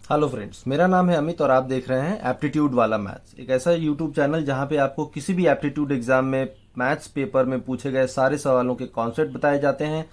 Hello friends, मेरा नाम है अमित और आप देख रहे हैं एप्टीट्यूड वाला मैथ्स, एक ऐसा यूट्यूब चैनल जहां पे आपको किसी भी एप्टीट्यूड एग्जाम में मैथ्स पेपर में पूछे गए सारे सवालों के कॉन्सेप्ट बताए जाते हैं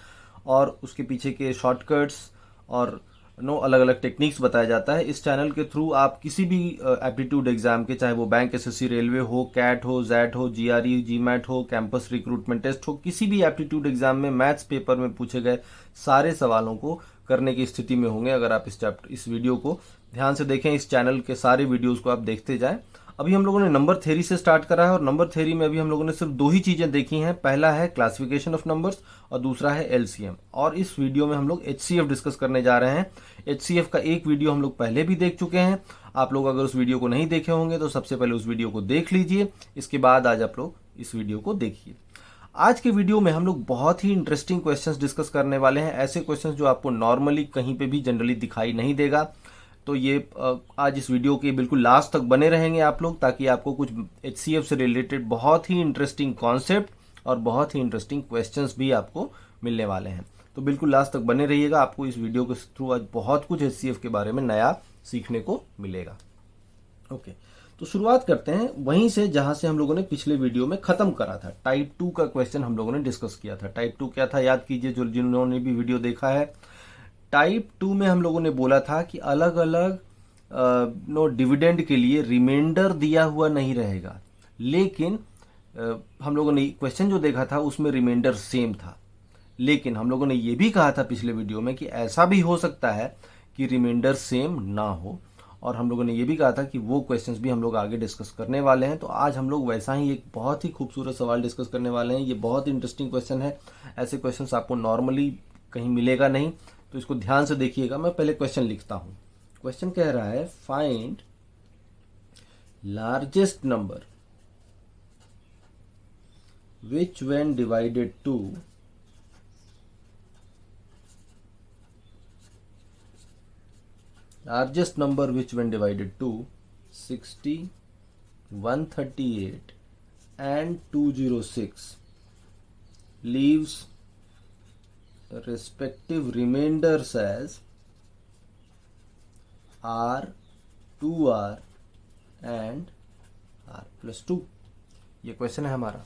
और उसके पीछे के शॉर्टकट्स और अलग अलग टेक्निक्स बताया जाता है। इस चैनल के थ्रू आप किसी भी एप्टीट्यूड एग्जाम के, चाहे वो बैंक, एसएससी, रेलवे हो, कैट हो, जैट हो, जीआरई, जीमैट हो, कैंपस रिक्रूटमेंट टेस्ट हो, किसी भी एप्टीट्यूड एग्जाम में मैथ्स पेपर में पूछे गए सारे सवालों को करने की स्थिति में होंगे अगर आप इस वीडियो को ध्यान से देखें। इस चैनल के सारे वीडियोस को आप देखते जाएं। अभी हम लोगों ने नंबर थ्योरी से स्टार्ट करा है और नंबर थ्योरी में अभी हम लोगों ने सिर्फ दो ही चीजें देखी हैं। पहला है क्लासिफिकेशन ऑफ नंबर्स और दूसरा है एलसीएम। और इस वीडियो में हम लोग एचसीएफ डिस्कस करने जा रहे हैं। एचसीएफ का एक वीडियो हम लोग पहले भी देख चुके हैं। आप लोग अगर उस वीडियो को नहीं देखे होंगे तो सबसे पहले उस वीडियो को देख लीजिए, इसके बाद आज आप लोग इस वीडियो को देखिए। आज के वीडियो में हम लोग बहुत ही इंटरेस्टिंग क्वेश्चंस डिस्कस करने वाले हैं, ऐसे क्वेश्चंस जो आपको नॉर्मली कहीं पे भी जनरली दिखाई नहीं देगा। तो ये आज इस वीडियो के बिल्कुल लास्ट तक बने रहेंगे आप लोग, ताकि आपको कुछ एचसीएफ से रिलेटेड बहुत ही इंटरेस्टिंग कॉन्सेप्ट और बहुत ही इंटरेस्टिंग क्वेश्चंस भी आपको मिलने वाले हैं। तो बिल्कुल लास्ट तक बने रहिएगा, आपको इस वीडियो के थ्रू आज बहुत कुछ एचसीएफ के बारे में नया सीखने को मिलेगा। ओके, तो शुरुआत करते हैं वहीं से जहां से हम लोगों ने पिछले वीडियो में खत्म करा था। टाइप 2 का क्वेश्चन हम लोगों ने डिस्कस किया था। टाइप 2 क्या था, याद कीजिए जो जिन्होंने भी वीडियो देखा है। टाइप 2 में हम लोगों ने बोला था कि अलग अलग डिविडेंड के लिए रिमाइंडर दिया हुआ नहीं रहेगा, लेकिन हम लोगों ने क्वेश्चन जो देखा था उसमें रिमाइंडर सेम था। लेकिन हम लोगों ने ये भी कहा था पिछले वीडियो में कि ऐसा भी हो सकता है कि रिमाइंडर सेम ना हो, और हम लोगों ने ये भी कहा था कि वो क्वेश्चंस भी हम लोग आगे डिस्कस करने वाले हैं। तो आज हम लोग वैसा ही एक बहुत ही खूबसूरत सवाल डिस्कस करने वाले हैं। ये बहुत इंटरेस्टिंग क्वेश्चन है, ऐसे क्वेश्चंस आपको नॉर्मली कहीं मिलेगा नहीं, तो इसको ध्यान से देखिएगा। मैं पहले क्वेश्चन लिखता हूं। क्वेश्चन कह रहा है find largest number which when divided to largest number which when divided to 60, 138 and 206 leaves respective remainders as r, 2r and r plus 2। ये क्वेश्चन है हमारा।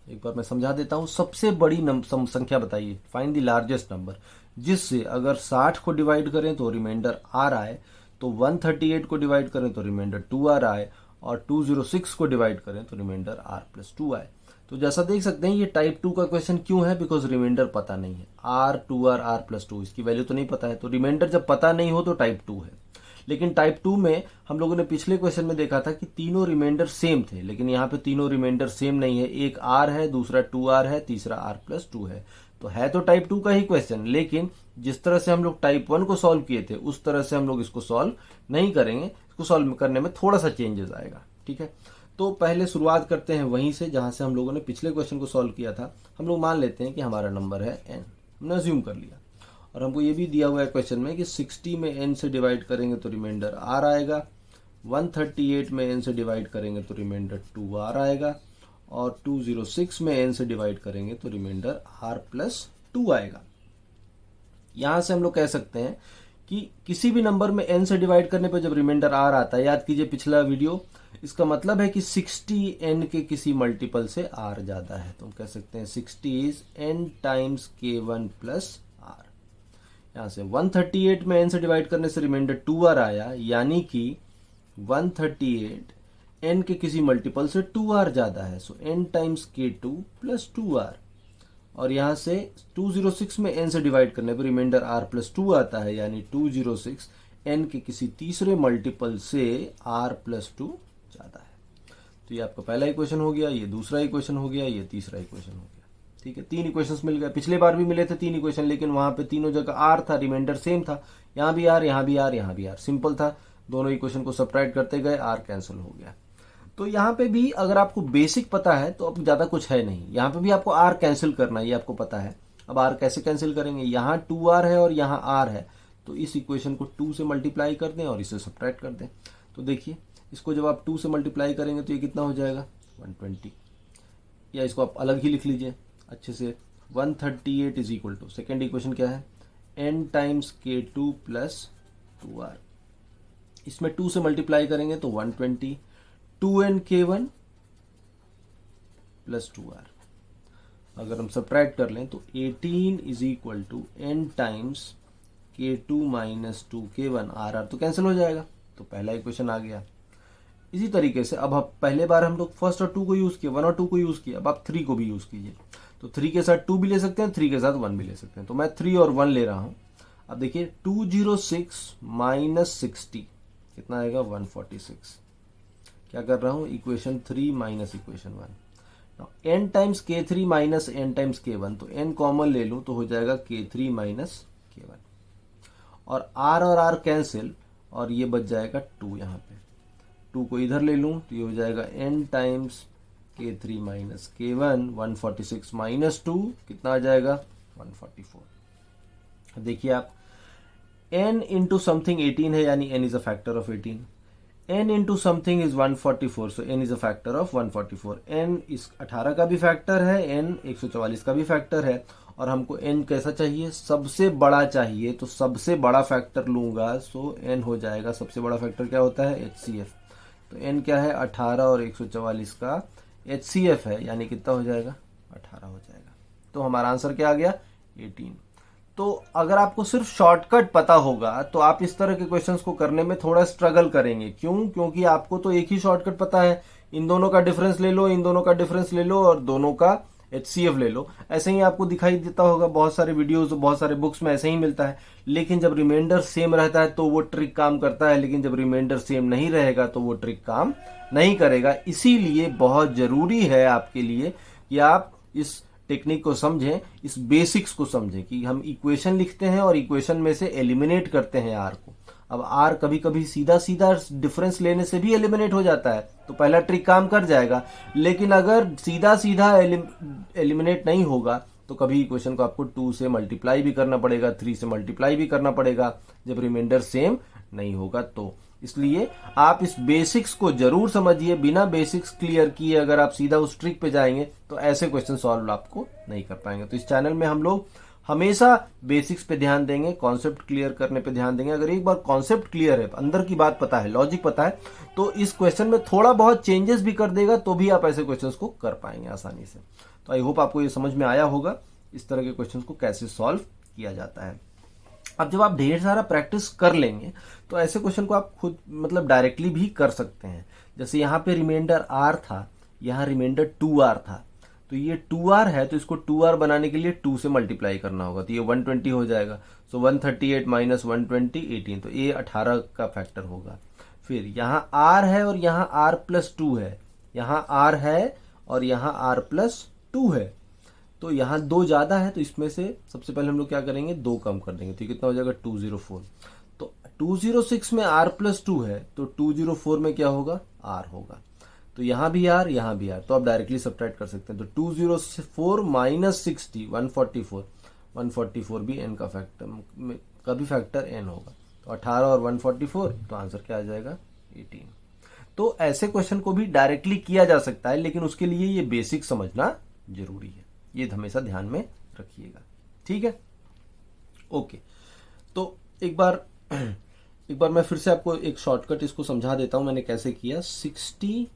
एक बार मैं समझा देता हूं। सबसे बड़ी संख्या बताइए, फाइंड द लार्जेस्ट नंबर, जिससे अगर 60 को डिवाइड करें तो रिमाइंडर आर आए, तो 138 को डिवाइड करें तो रिमाइंडर 2r आए, और 206 को डिवाइड करें तो रिमाइंडर r प्लस 2 आए। तो जैसा देख सकते हैं ये टाइप 2 का क्वेश्चन क्यों है, बिकॉज रिमाइंडर पता नहीं है। r, 2r, r प्लस 2 इसकी वैल्यू तो नहीं पता है, तो रिमाइंडर जब पता नहीं हो तो टाइप 2 है। लेकिन टाइप 2 में हम लोगों ने पिछले क्वेश्चन में देखा था कि तीनों रिमाइंडर सेम थे, लेकिन यहाँ पे तीनों रिमाइंडर सेम नहीं है। एक r है, दूसरा 2r है, तीसरा r प्लस 2 है। तो है तो टाइप 2 का ही क्वेश्चन, लेकिन जिस तरह से हम लोग टाइप 1 को सॉल्व किए थे उस तरह से हम लोग इसको सॉल्व नहीं करेंगे। इसको सॉल्व करने में थोड़ा सा चेंजेस आएगा, ठीक है। तो पहले शुरुआत करते हैं वहीं से जहां से हम लोगों ने पिछले क्वेश्चन को सॉल्व किया था। हम लोग मान लेते हैं कि हमारा नंबर है n, हमने अज्यूम कर लिया, और हमको ये भी दिया हुआ है क्वेश्चन में कि 60 में n से डिवाइड करेंगे तो रिमाइंडर r आएगा, 138 में n से डिवाइड करेंगे तो रिमाइंडर 2r आएगा, और 206 में n से डिवाइड करेंगे तो रिमाइंडर r प्लस 2 आएगा। यहां से हम लोग कह सकते हैं कि किसी भी नंबर में n से डिवाइड करने पर जब रिमाइंडर r आता है, याद कीजिए पिछला वीडियो, इसका मतलब है कि 60 n के किसी मल्टीपल से r ज्यादा है। तो हम कह सकते हैं 60 is n times k1 plus r। यहां से 138 में n से डिवाइड करने से रिमाइंडर 2r आया, यानी कि 138 n के किसी मल्टीपल से 2r ज्यादा है, सो n times k2 plus 2r। और यहां से 206 में n से डिवाइड करने पर रिमाइंडर r प्लस 2 आता है, यानी 206 n के किसी तीसरे मल्टीपल से r प्लस 2 ज्यादा है। तो ये आपका पहला इक्वेशन हो गया, ये दूसरा इक्वेशन हो गया, ये तीसरा इक्वेशन हो गया, ठीक है। तीन इक्वेशंस मिल गए। पिछले बार भी मिले थे तीन इक्वेशन, लेकिन वहां पे तीनों जगह r था, रिमाइंडर सेम था। यहाँ भी r, यहाँ भी r, यहाँ भी r, सिंपल था। दोनों इक्वेशन को सब्ट्रैक्ट करते गए, r कैंसिल हो गया। तो यहाँ पे भी अगर आपको बेसिक पता है तो अब ज्यादा कुछ है नहीं, यहाँ पे भी आपको r कैंसिल करना है, ये आपको पता है। अब r कैसे कैंसिल करेंगे, यहाँ 2r है और यहाँ r है, तो इस इक्वेशन को 2 से मल्टीप्लाई कर दें और इसे सब्ट्रैक्ट कर दें। तो देखिए इसको जब आप 2 से मल्टीप्लाई करेंगे तो ये कितना हो जाएगा 120, या इसको आप अलग ही लिख लीजिए अच्छे से। 138 is equal to, second equation क्या है, n times k2 plus 2r, इसमें 2 से मल्टीप्लाई करेंगे तो 120, 2nk1 प्लस 2r। अगर हम सब्ट्रैक्ट कर लें तो 18 is equal to n times k2 minus 2k1, r तो कैंसिल हो जाएगा, तो पहला इक्वेशन आ गया। इसी तरीके से अब पहले बार हम लोग फर्स्ट और 2 को यूज किया, 1 और 2 को यूज किया, अब आप 3 को भी यूज कीजिए। तो 3 के साथ 2 भी ले सकते हैं, 3 के साथ 1 भी ले सकते हैं। तो मैं 3 और 1 ले रहा हूं। अब देखिए 206 माइनस 60 कितना आएगा, 146। क्या कर रहा हूं, equation 3 minus equation 1। n times k3 minus n times k1, तो n कॉमन ले लूं तो हो जाएगा k3 माइनस k1, और r कैंसिल, और ये बच जाएगा 2। यहाँ पे 2 को इधर ले लूं तो ये हो जाएगा n times k3 minus k1, 146 minus 2 कितना आ जाएगा, 144। देखिए आप, n इंटू समथिंग 18 है, यानी n is a factor of 18, n into something is 144, so n is a factor of 144। n इस 18 का भी फैक्टर है, n 144 का भी फैक्टर है, और हमको n कैसा चाहिए, सबसे बड़ा चाहिए, तो सबसे बड़ा फैक्टर लूंगा, सो n हो जाएगा, सबसे बड़ा फैक्टर क्या होता है, HCF। तो n क्या है, 18 और 144 का HCF है, यानी कितना हो जाएगा, 18 हो जाएगा। तो हमारा आंसर क्या आ गया, 18। तो अगर आपको सिर्फ शॉर्टकट पता होगा तो आप इस तरह के क्वेश्चंस को करने में थोड़ा स्ट्रगल करेंगे। क्यों? क्योंकि आपको तो एक ही शॉर्टकट पता है, इन दोनों का डिफरेंस ले लो, इन दोनों का डिफरेंस ले लो, और दोनों का HCF ले लो। ऐसे ही आपको दिखाई देता होगा, बहुत सारे वीडियोस, बहुत सारे बुक्स में ऐसे ही मिलता है। लेकिन जब रिमाइंडर सेम रहता है तो वो ट्रिक काम करता है, लेकिन जब रिमाइंडर सेम नहीं रहेगा तो वो ट्रिक काम नहीं करेगा। इसीलिए बहुत जरूरी है आपके लिए कि आप इस टेक्निक को समझें, इस बेसिक्स को समझें कि हम इक्वेशन लिखते हैं और इक्वेशन में से एलिमिनेट करते हैं आर को। अब आर कभी कभी सीधा सीधा डिफरेंस लेने से भी एलिमिनेट हो जाता है, तो पहला ट्रिक काम कर जाएगा। लेकिन अगर सीधा सीधा एलिमिनेट नहीं होगा तो कभी इक्वेशन को आपको 2 से मल्टीप्लाई भी करना पड़ेगा, 3 से मल्टीप्लाई भी करना पड़ेगा, जब रिमाइंडर सेम नहीं होगा तो। इसलिए आप इस बेसिक्स को जरूर समझिए। बिना बेसिक्स क्लियर किए अगर आप सीधा उस ट्रिक पे जाएंगे तो ऐसे क्वेश्चन सॉल्व आपको नहीं कर पाएंगे। तो इस चैनल में हम लोग हमेशा बेसिक्स पे ध्यान देंगे, कॉन्सेप्ट क्लियर करने पे ध्यान देंगे। अगर एक बार कॉन्सेप्ट क्लियर है, अंदर की बात पता है, लॉजिक पता है, तो इस क्वेश्चन में थोड़ा बहुत चेंजेस भी कर देगा तो भी आप ऐसे क्वेश्चन को कर पाएंगे आसानी से। तो आई होप आपको ये समझ में आया होगा इस तरह के क्वेश्चन को कैसे सॉल्व किया जाता है। अब जब आप ढेर सारा प्रैक्टिस कर लेंगे तो ऐसे क्वेश्चन को आप खुद मतलब डायरेक्टली भी कर सकते हैं। जैसे यहाँ पे रिमाइंडर r था, यहाँ रिमाइंडर 2r था, तो ये 2r है, तो इसको 2r बनाने के लिए 2 से मल्टीप्लाई करना होगा, तो ये 120 हो जाएगा। सो 138 माइनस 120 18, तो ये 18 का फैक्टर होगा। फिर यहाँ r है और यहाँ r प्लस 2 है, यहाँ r है और यहाँ r प्लस 2 है, तो यहाँ 2 ज्यादा है, तो इसमें से सबसे पहले हम लोग क्या करेंगे, 2 कम कर देंगे, तो कितना हो जाएगा 204। तो 206 में r प्लस 2 है, तो 204 में क्या होगा, r होगा। तो यहाँ भी r, यहाँ भी r, तो आप डायरेक्टली सब्ट्रैक्ट कर सकते हैं। तो 204 माइनस 60 144 भी n का फैक्टर का भी फैक्टर n होगा, तो 18 और 144, तो आंसर क्या आ जाएगा 18। तो ऐसे क्वेश्चन को भी डायरेक्टली किया जा सकता है, लेकिन उसके लिए ये बेसिक समझना जरूरी है, ये हमेशा ध्यान में रखिएगा। ठीक है, ओके। तो एक बार मैं फिर से आपको एक शॉर्टकट इसको समझा देता हूं, मैंने कैसे किया। 60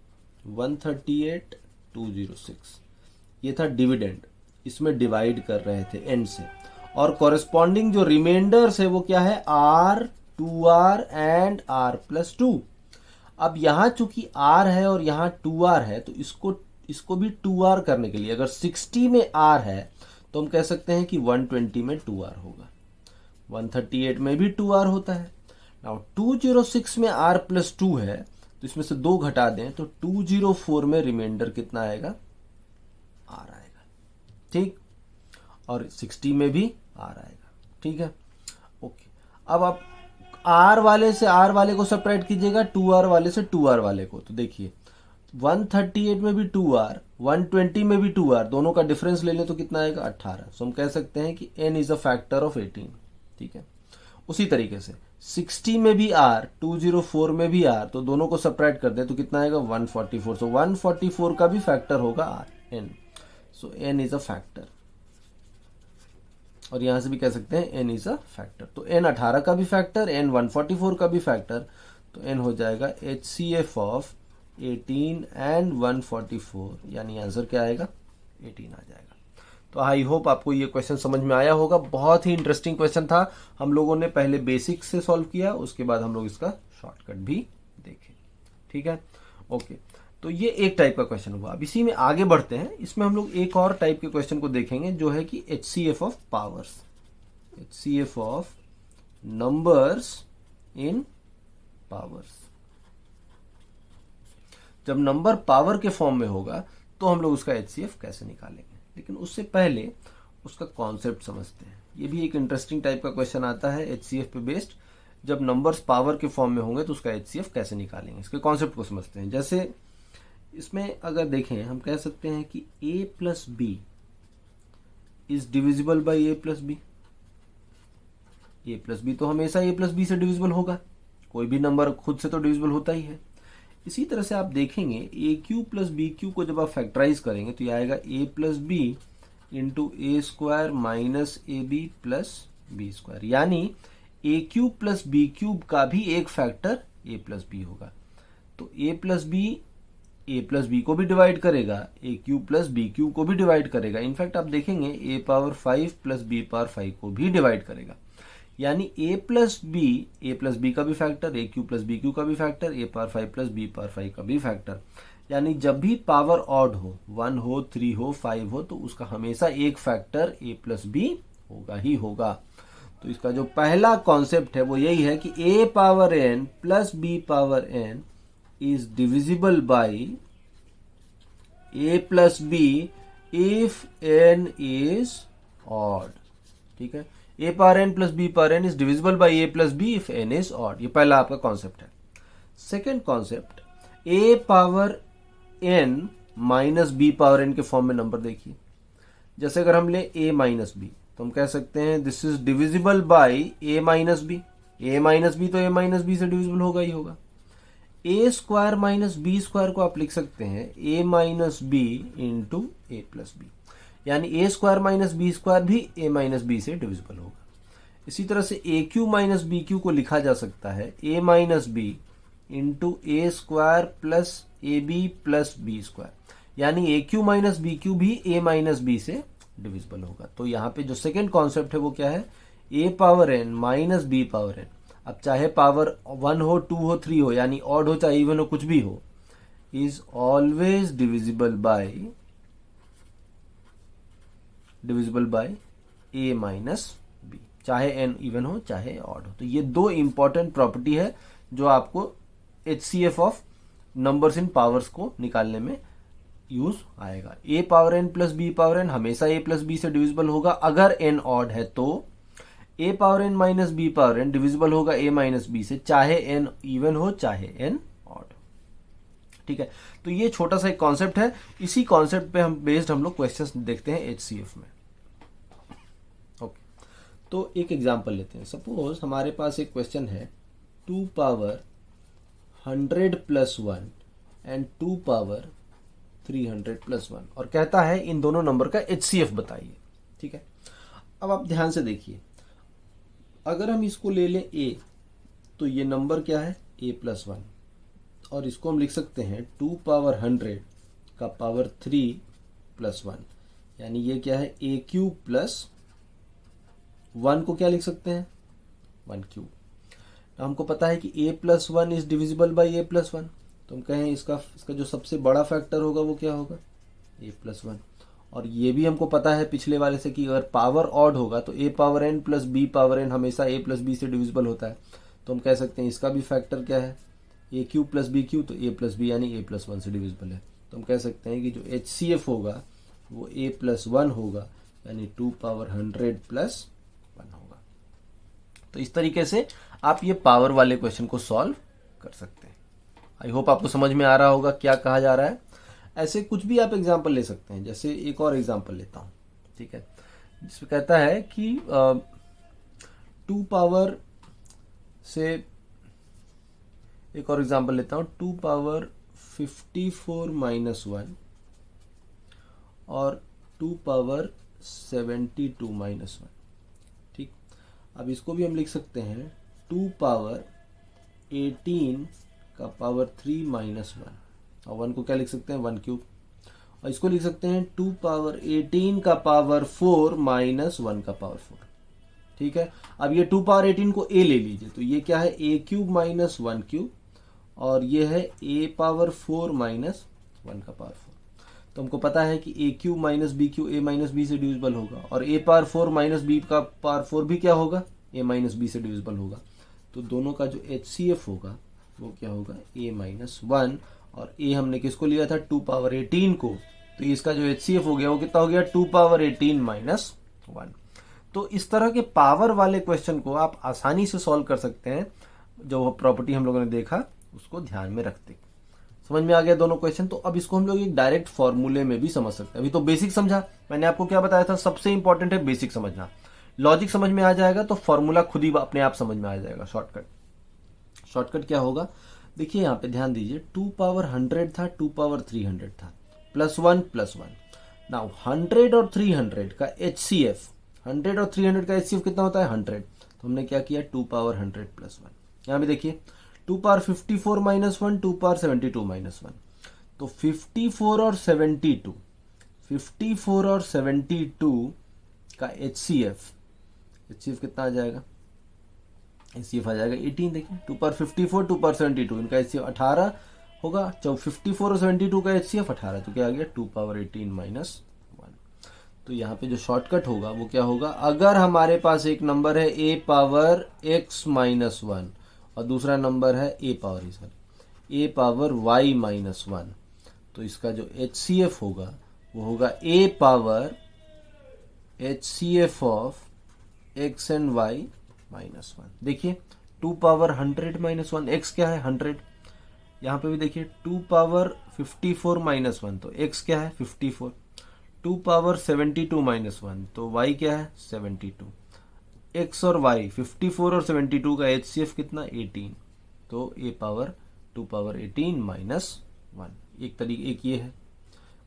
138 206 ये था डिविडेंड, इसमें डिवाइड कर रहे थे एंड से, और कॉरेस्पॉन्डिंग जो रिमाइंडर्स है वो क्या है, r 2r and r plus 2। अब यहां चूंकि r है और यहां 2r है, तो इसको भी 2r करने के लिए अगर 60 में r है तो हम कह सकते हैं कि 120 में 2r होगा, 138 में भी 2r होता है। नाउ 206 में r प्लस 2 है, तो इसमें से 2 घटा दें तो 204 में रिमाइंडर कितना आएगा, r आएगा। ठीक, और 60 में भी r आएगा। ठीक है, ओके। अब आप r वाले से r वाले को सेपरेट कीजिएगा, 2r वाले से 2r वाले को, तो देखिए 138 में भी 2r, 120 में भी 2r, दोनों का डिफरेंस ले लें तो कितना आएगा 18। सो हम कह सकते हैं कि n is a factor of 18। ठीक है, उसी तरीके से 60 में भी r, 204 में भी r, तो दोनों को सब्ट्रैक्ट कर दे तो कितना आएगा 144। सो 144 का भी फैक्टर होगा r, n। So n is a factor. और यहां से भी कह सकते हैं n इज अ फैक्टर। तो n 18 का भी फैक्टर, n 144 का भी फैक्टर, तो n हो जाएगा HCF ऑफ 18 एंड 144, यानी आंसर क्या आएगा 18 आ जाएगा। तो आई होप आपको ये क्वेश्चन समझ में आया होगा। बहुत ही इंटरेस्टिंग क्वेश्चन था। हम लोगों ने पहले बेसिक से सॉल्व किया, उसके बाद हम लोग इसका शॉर्टकट भी देखे। ठीक है, ओके। तो ये एक टाइप का क्वेश्चन हुआ। अब इसी में आगे बढ़ते हैं। इसमें हम लोग एक और टाइप के क्वेश्चन को देखेंगे, जो है कि HCF of powers, HCF of numbers in powers. जब नंबर पावर के फॉर्म में होगा तो हम लोग उसका HCF कैसे निकालेंगे, लेकिन उससे पहले उसका कॉन्सेप्ट समझते हैं। ये भी एक इंटरेस्टिंग टाइप का क्वेश्चन आता है HCF पे बेस्ड। जब नंबर्स पावर के फॉर्म में होंगे तो उसका HCF कैसे निकालेंगे, इसके कॉन्सेप्ट को समझते हैं। जैसे इसमें अगर देखें, हम कह सकते हैं कि a plus B is divisible by a plus B. a plus B तो हमेशा a प्लस बी से डिविजिबल होगा, कोई भी नंबर खुद से तो डिविजिबल होता ही है। इसी तरह से आप देखेंगे A cube plus B cube को जब आप फैक्टराइज करेंगे तो ये आएगा a plus B into A square minus A B plus B square, यानी A cube plus B cube का भी एक फैक्टर ए प्लस बी होगा। तो ए प्लस बी को भी डिवाइड करेगा, ए क्यूब प्लस बी क्यूब को भी डिवाइड करेगा। इनफैक्ट आप देखेंगे ए पावर 5 प्लस बी पावर 5 को भी डिवाइड करेगा। यानी ए प्लस बी का भी फैक्टर, ए क्यू प्लस बी क्यू का भी फैक्टर, ए पावर 5 प्लस बी पावर 5 का भी फैक्टर। यानी जब भी पावर ऑड हो, 1 हो, 3 हो, 5 हो, तो उसका हमेशा एक फैक्टर ए प्लस बी होगा ही होगा। तो इसका जो पहला कॉन्सेप्ट है वो यही है कि a power n plus b power n is divisible by a plus b if n is odd. ठीक है, a power n plus b power n is divisible by a plus b if n is odd. ये पहला आपका concept है। Second concept, a power n minus b power n के form में number देखिए। जैसे अगर हम ले ए माइनस बी तो हम कह सकते हैं this is divisible by A minus B. A minus B तो ए माइनस बी से डिविजिबल होगा ही होगा। A square minus B square को आप लिख सकते हैं A minus B into A plus B, यानी A square minus B square भी ए माइनस बी से डिविजिबल होगा। इसी तरह से A cube minus B cube को लिखा जा सकता है A minus B into A square plus A B plus B square, यानी A cube minus B cube भी ए माइनस बी से डिविजिबल होगा। तो यहाँ पे जो सेकेंड कॉन्सेप्ट है वो क्या है, a power n minus b power n. अब चाहे पावर 1 हो, 2 हो, 3 हो, यानी ऑड हो चाहे इवन हो, कुछ भी हो, is always divisible by A minus B, चाहे एन इवन हो चाहे ऑड हो। तो ये दो इंपॉर्टेंट प्रॉपर्टी है जो आपको HCF of numbers in powers को निकालने में यूज आएगा। A power n plus b power n हमेशा ए प्लस बी से डिविजिबल होगा। अगर एन ऑड है तो a power n minus b power n divisible होगा ए माइनस बी से, चाहे एन इवन हो चाहे एन ऑड हो। ठीक है, तो ये छोटा सा एक कॉन्सेप्ट है। इसी कॉन्सेप्ट पे हम लोग क्वेश्चंस देखते हैं HCF में। ओके, तो एक एग्जांपल लेते हैं। सपोज हमारे पास एक क्वेश्चन है 2 power 100 plus 1 and 2 power 300 plus 1, और कहता है इन दोनों नंबर का HCF बताइए। ठीक है, अब आप ध्यान से देखिए, अगर हम इसको ले लें a, तो ये नंबर क्या है a प्लस 1, और इसको हम लिख सकते हैं 2 पावर 100 का पावर 3 प्लस 1, यानी ये क्या है a क्यूब प्लस 1 को क्या लिख सकते हैं 1 क्यूब। तो हमको पता है कि a plus 1 is divisible by a plus 1, तो हम कहें इसका जो सबसे बड़ा फैक्टर होगा वो क्या होगा a प्लस 1। और ये भी हमको पता है पिछले वाले से कि अगर पावर ऑड होगा तो a power n plus b power n हमेशा a प्लस b से डिविजिबल होता है। तो हम कह सकते हैं इसका भी फैक्टर क्या है a cube plus b cube, तो a प्लस b यानी a प्लस 1 से डिविजिबल है। तो हम कह सकते हैं कि जो HCF होगा वो a प्लस 1 होगा, यानी 2 पावर 100 प्लस 1 होगा। तो इस तरीके से आप ये पावर वाले क्वेश्चन को सॉल्व कर सकते हैं। आई होप आपको समझ में आ रहा होगा क्या कहा जा रहा है। ऐसे कुछ भी आप एग्जाम्पल ले सकते हैं। जैसे एक और एग्जाम्पल लेता हूं, ठीक है, जिसमें कहता है कि 2 पावर से, एक और एग्जाम्पल लेता हूं, 2 पावर 54 माइनस 1 और 2 पावर 72 माइनस 1। अब इसको भी हम लिख सकते हैं 2 पावर 18 का पावर 3 माइनस 1, और 1 को क्या लिख सकते हैं 1 क्यूब, और इसको लिख सकते हैं 2 पावर 18 का पावर 4 माइनस 1 का पावर 4। ठीक है, अब ये 2 पावर 18 को a ले लीजिए, तो ये क्या है a क्यूब माइनस 1 क्यूब, और ये है a पावर 4 माइनस 1 का पावर 4। तो हमको पता है कि a cube minus b cube a minus b से डिविजिबल होगा, और a पावर 4 माइनस b का पावर 4 भी क्या होगा a माइनस b से डिविजिबल होगा। तो दोनों का जो HCF होगा वो क्या होगा a माइनस 1, और a हमने किसको लिया था 2 पावर 18 को, तो इसका जो HCF हो गया वो कितना हो गया 2 पावर 18 माइनस 1। तो इस तरह के पावर वाले क्वेश्चन को आप आसानी से सॉल्व कर सकते हैं, जो प्रॉपर्टी हम लोगों ने देखा उसको ध्यान में रखते। समझ में आ गया दोनों क्वेश्चन। तो अब इसको हम लोग एक डायरेक्ट फॉर्मूले में भी समझ सकते हैं। अभी तो बेसिक समझा, मैंने आपको क्या बताया था, सबसे इंपॉर्टेंट है बेसिक समझना। लॉजिक समझ में आ जाएगा तो फॉर्मूला खुद ही अपने आप समझ में आ जाएगा। शॉर्टकट क्या होगा, देखिए यहाँ पे ध्यान दीजिए, 2 पावर 100 था, 2 पावर 300 था, +1 नाउ 100 और 300 का HCF, 100 और 300 का HCF कितना होता है 100, तो हमने क्या किया 2 पावर 100 + 1। यहाँ पे देखिए 2 पावर 54 माइनस 1, 2 पावर 72 माइनस 1, तो 54 और 72, 54 और 72 का HCF कितना आ जाएगा, HCF आ जाएगा 18। देखिए 2 पावर 54, 2 पावर 72, इनका HCF 18 होगा। जब 54 और 72 का HCF 18, तो क्या आ गया 2 पावर 18 माइनस 1। तो यहाँ पे जो शॉर्टकट होगा वो क्या होगा, अगर हमारे पास एक नंबर है a पावर x माइनस 1 और दूसरा नंबर है a पावर y माइनस 1, तो इसका जो HCF होगा वो होगा a power HCF of x and y minus 1। देखिए 2 पावर 100 माइनस 1, x क्या है 100, यहाँ पे भी देखिए 2 पावर 54 माइनस 1, तो x क्या है 54, 2 पावर 72 माइनस 1, तो y क्या है 72। x और y 54 और 72 का HCF कितना 18, तो a पावर 2 पावर 18 माइनस 1। एक ये है।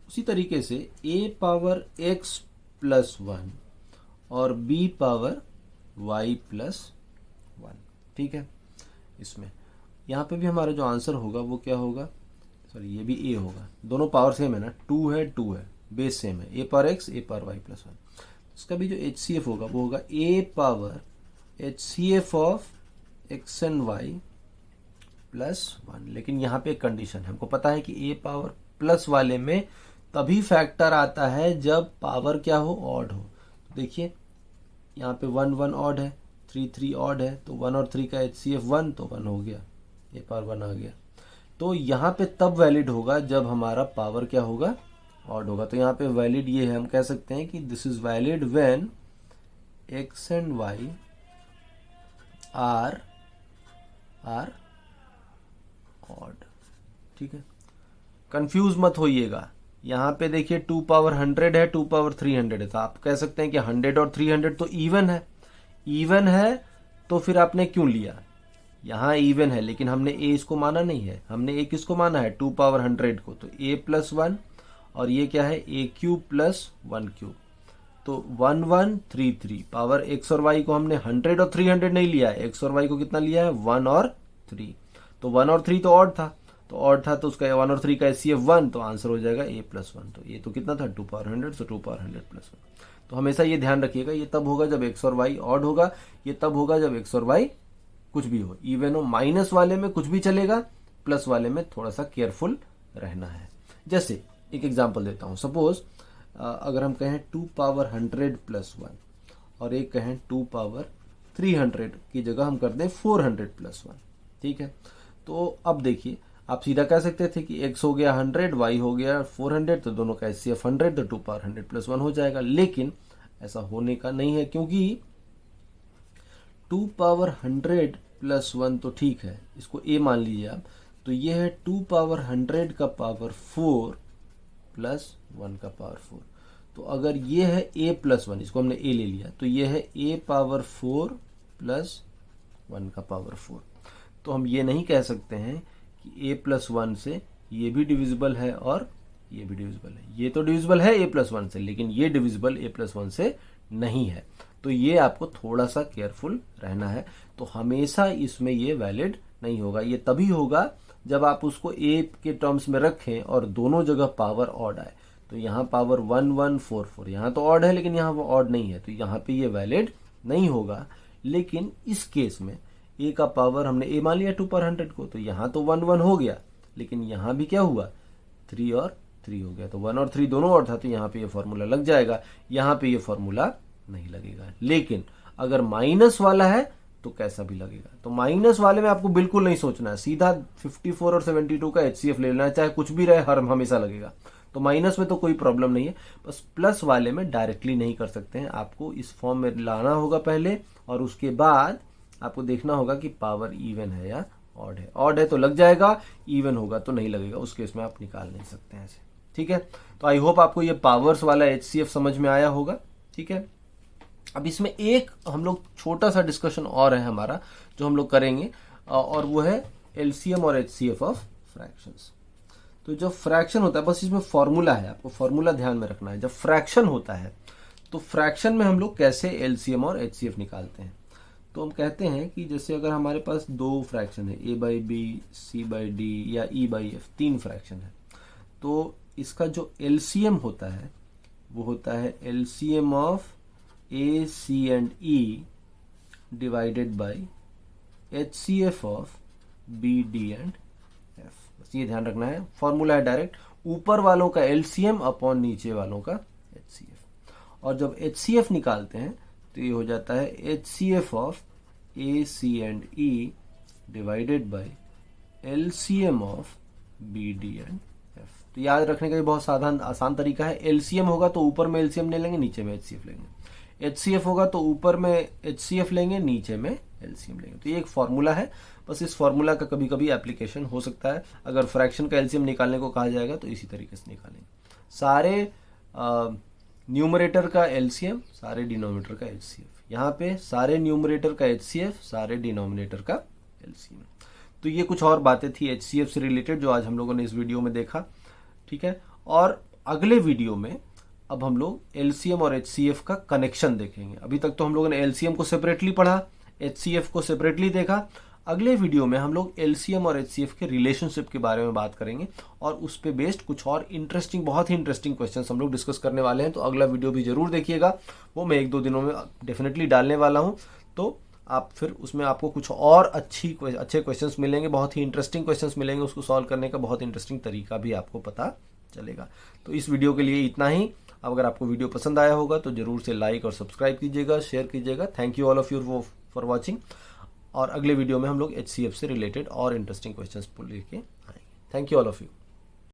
उसी तरीके से a पावर x प्लस 1 और b पावर y प्लस 1। ठीक है, इसमें यहाँ पे भी हमारा जो आंसर होगा वो क्या होगा, सॉरी ये भी a होगा, दोनों पावर सेम है ना, 2 है बेस सेम है, a power x a power y plus 1। इसका भी जो HCF होगा वो होगा a power HCF of x and y plus 1। लेकिन यहाँ पे एक कंडीशन है, हमको पता है कि a पावर प्लस वाले में तभी फैक्टर आता है जब पावर क्या हो ऑड हो। देखिए यहाँ पे 1 1 ऑड है, 3 3 ऑड है, तो 1 और 3 का HCF 1, तो 1 हो गया, a पावर 1 आ गया। तो यहाँ पे तब वैलिड होगा जब हमारा पावर क्या होगा ऑड होगा। तो यहाँ पे वैलिड ये है, हम कह सकते हैं कि this is valid when x and y are odd. ठीक है, कंफ्यूज मत होइएगा। यहाँ पे देखिए 2 पावर 100 है, 2 पावर 300 है, तो आप कह सकते हैं कि 100 और 300 तो इवन है, तो फिर आपने क्यों लिया, यहाँ इवन है लेकिन हमने a इसको माना नहीं है, हमने a किसको माना है 2 पावर 100 को, तो a प्लस 1, और ये क्या है a क्यूब प्लस 1 क्यूब, तो 1 1 3 3 पावर x और y को हमने 100 और 300 नहीं लिया है, x और y को कितना लिया है 1 और 3, तो 1 और 3 तो ऑड था, तो उसका 1 और 3 का HCF 1, तो आंसर हो जाएगा a प्लस 1। तो ये तो कितना था 2 पावर 100, तो 2 पावर 100 प्लस 1। तो हमेशा ये ध्यान रखिएगा, ये तब होगा जब x और y ऑड होगा, ये तब होगा जब x और y कुछ भी हो, इवन हो। माइनस वाले में कुछ भी चलेगा, प्लस वाले में थोड़ा सा केयरफुल रहना है। जैसे एक एग्जांपल देता हूँ, सपोज अगर हम कहें 2 पावर 100 प्लस 1 और एक कहें 2 पावर 300 की जगह हम कर दें 400 प्लस 1। ठीक है, तो अब देखिए आप सीधा कह सकते थे कि x हो गया 100, y हो गया 400, तो दोनों का HCF 100, तो 2 पावर 100 प्लस 1 हो जाएगा। लेकिन ऐसा होने का नहीं है, क्योंकि 2 पावर 100 प्लस 1 तो ठीक है, इसको a मान लीजिए आप, तो ये है 2 पावर 100 का पावर 4 प्लस 1 का पावर 4। तो अगर ये है a प्लस 1, इसको हमने a ले लिया, तो ये है a पावर 4 प्लस 1 का पावर 4। तो हम ये नहीं कह सकते हैं कि a प्लस 1 से ये भी डिविजिबल है और ये भी डिविजिबल है। ये तो डिविजिबल है a प्लस 1 से, लेकिन ये डिविजिबल a प्लस 1 से नहीं है। तो ये आपको थोड़ा सा केयरफुल रहना है। तो हमेशा इसमें ये वैलिड नहीं होगा। ये तभी होगा जब आप उसको ए के टर्म्स में रखें और दोनों जगह पावर ऑड आए। तो यहाँ पावर 1 1 4 4, यहाँ तो ऑड है लेकिन यहाँ वो ऑड नहीं है, तो यहाँ पे ये वैलिड नहीं होगा। लेकिन इस केस में ए का पावर हमने ए मान लिया 2/100 को, तो यहाँ तो 1 1 हो गया, लेकिन यहाँ भी क्या हुआ 3 और 3 हो गया, तो 1 और 3 दोनों और था, तो यहाँ पे ये फॉर्मूला लग जाएगा। यहाँ पे ये फॉर्मूला नहीं लगेगा। लेकिन अगर माइनस वाला है तो कैसा भी लगेगा। तो माइनस वाले में आपको बिल्कुल नहीं सोचना है, सीधा 54 और 72 का HCF ले लेना है, चाहे कुछ भी रहे, हर हमेशा लगेगा। तो माइनस में तो कोई प्रॉब्लम नहीं है, बस प्लस वाले में डायरेक्टली नहीं कर सकते हैं, आपको इस फॉर्म में लाना होगा पहले, और उसके बाद आपको देखना होगा कि पावर इवन है या ऑड है। ऑड है तो लग जाएगा, इवन होगा तो नहीं लगेगा, उस केस में आप निकाल नहीं सकते हैं ऐसे। ठीक है, तो आई होप आपको ये पावर्स वाला HCF समझ में आया होगा। ठीक है, अब इसमें एक हम लोग छोटा सा डिस्कशन और है हमारा जो हम लोग करेंगे, और वो है LCM और HCF ऑफ फ्रैक्शंस। तो जब फ्रैक्शन होता है, बस इसमें फॉर्मूला है, आपको फॉर्मूला ध्यान में रखना है। जब फ्रैक्शन होता है तो फ्रैक्शन में हम लोग कैसे LCM और HCF निकालते हैं। तो हम कहते हैं कि जैसे अगर हमारे पास दो फ्रैक्शन है, A/B, C/D या E/F, तीन फ्रैक्शन है, तो इसका जो LCM होता है वो होता है LCM of A, C and E divided by HCF of B, D and F। बस ये ध्यान रखना है, फॉर्मूला है डायरेक्ट, ऊपर वालों का LCM अपॉन नीचे वालों का HCF। और जब HCF निकालते हैं तो ये हो जाता है HCF of A, C and E divided by LCM of B, D and F। तो याद रखने का ये बहुत आसान तरीका है। LCM होगा तो ऊपर में LCM ले लेंगे, नीचे में HCF लेंगे। HCF होगा तो ऊपर में HCF लेंगे, नीचे में LCM लेंगे। तो ये एक फॉर्मूला है, बस इस फॉर्मूला का कभी कभी एप्लीकेशन हो सकता है। अगर फ्रैक्शन का LCM निकालने को कहा जाएगा तो इसी तरीके से निकालेंगे। सारे न्यूमरेटर का LCM, सारे डिनोमिनेटर का HCF। यहाँ पे सारे न्यूमरेटर का HCF, सारे डिनोमिनेटर का LCM। तो ये कुछ और बातें थी HCF से रिलेटेड जो आज हम लोगों ने इस वीडियो में देखा। ठीक है, और अगले वीडियो में अब हम लोग LCM और HCF का कनेक्शन देखेंगे। अभी तक तो हम लोगों ने LCM को सेपरेटली पढ़ा, HCF को सेपरेटली देखा। अगले वीडियो में हम लोग LCM और HCF के रिलेशनशिप के बारे में बात करेंगे, और उस पे बेस्ड कुछ और इंटरेस्टिंग, बहुत ही इंटरेस्टिंग क्वेश्चंस हम लोग डिस्कस करने वाले हैं। तो अगला वीडियो भी जरूर देखिएगा, वो मैं 1-2 दिनों में डेफिनेटली डालने वाला हूँ। तो आप फिर उसमें आपको कुछ और अच्छे क्वेश्चंस मिलेंगे, बहुत ही इंटरेस्टिंग क्वेश्चंस मिलेंगे, उसको सॉल्व करने का बहुत इंटरेस्टिंग तरीका भी आपको पता चलेगा। तो इस वीडियो के लिए इतना ही। अगर आपको वीडियो पसंद आया होगा तो जरूर से लाइक और सब्सक्राइब कीजिएगा, शेयर कीजिएगा। Thank you all of you for watching. और अगले वीडियो में हम लोग HCF से रिलेटेड और इंटरेस्टिंग क्वेश्चंस लेके आएंगे। Thank you all of you.